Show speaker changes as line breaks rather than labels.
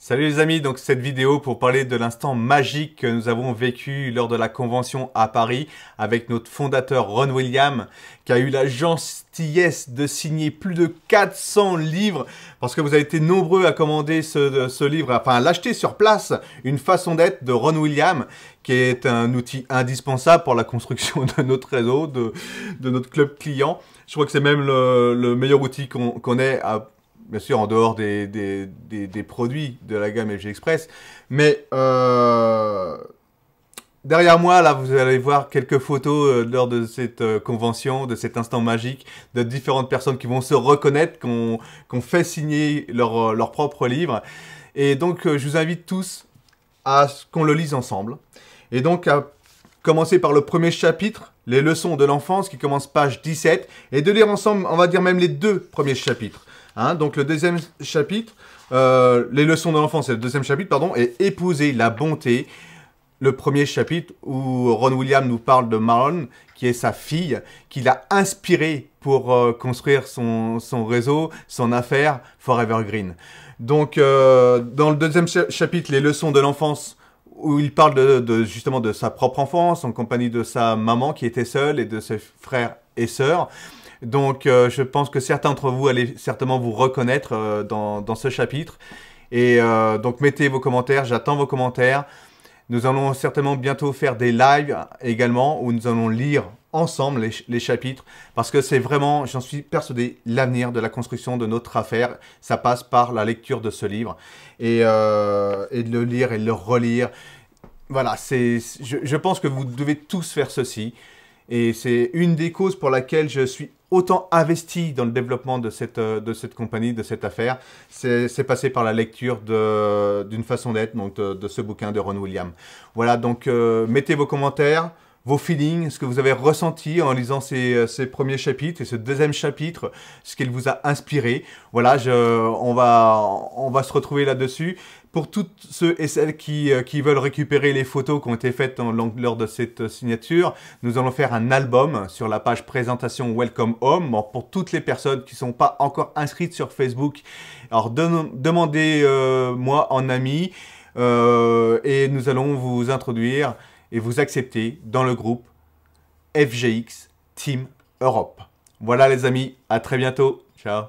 Salut les amis, donc cette vidéo pour parler de l'instant magique que nous avons vécu lors de la convention à Paris avec notre fondateur Ron Williams qui a eu la gentillesse de signer plus de 400 livres parce que vous avez été nombreux à commander ce livre, enfin à l'acheter sur place, Une façon d'être de Ron Williams qui est un outil indispensable pour la construction de notre réseau, de notre club client. Je crois que c'est même le meilleur outil qu'on ait bien sûr en dehors des produits de la gamme LG Express. Mais derrière moi, là, vous allez voir quelques photos lors de cette convention, de cet instant magique, de différentes personnes qui vont se reconnaître, qu'on fait signer leur propre livre. Et donc, je vous invite tous à ce qu'on le lise ensemble. Et donc, à commencer par le premier chapitre, les leçons de l'enfance, qui commence page 17, et de lire ensemble, on va dire même les deux premiers chapitres. Donc le deuxième chapitre, les leçons de l'enfance, c'est le deuxième chapitre, pardon, et épouser la bonté. Le premier chapitre où Ron Williams nous parle de Maron, qui est sa fille, qui l'a inspiré pour construire son réseau, son affaire Forever Green. Donc dans le deuxième chapitre, les leçons de l'enfance, où il parle justement de sa propre enfance, en compagnie de sa maman qui était seule et de ses frères et sœurs. Donc, je pense que certains d'entre vous allez certainement vous reconnaître dans ce chapitre. Et donc, mettez vos commentaires, j'attends vos commentaires. Nous allons certainement bientôt faire des lives également où nous allons lire ensemble les chapitres parce que c'est vraiment, j'en suis persuadé, l'avenir de la construction de notre affaire. Ça passe par la lecture de ce livre et de le lire et de le relire. Voilà, je pense que vous devez tous faire ceci. Et c'est une des causes pour laquelle je suis autant investi dans le développement de cette compagnie, de cette affaire. C'est passé par la lecture d'une façon d'être, donc de ce bouquin de Ron Williams. Voilà, donc mettez vos commentaires, vos feelings, ce que vous avez ressenti en lisant ces premiers chapitres et ce deuxième chapitre, ce qu'il vous a inspiré. Voilà, on va se retrouver là-dessus. Pour toutes ceux et celles qui veulent récupérer les photos qui ont été faites lors de cette signature, nous allons faire un album sur la page présentation Welcome Home. Bon, pour toutes les personnes qui ne sont pas encore inscrites sur Facebook, alors demandez-moi en ami et nous allons vous introduire et vous accepter dans le groupe FGX Team Europe. Voilà les amis, à très bientôt. Ciao.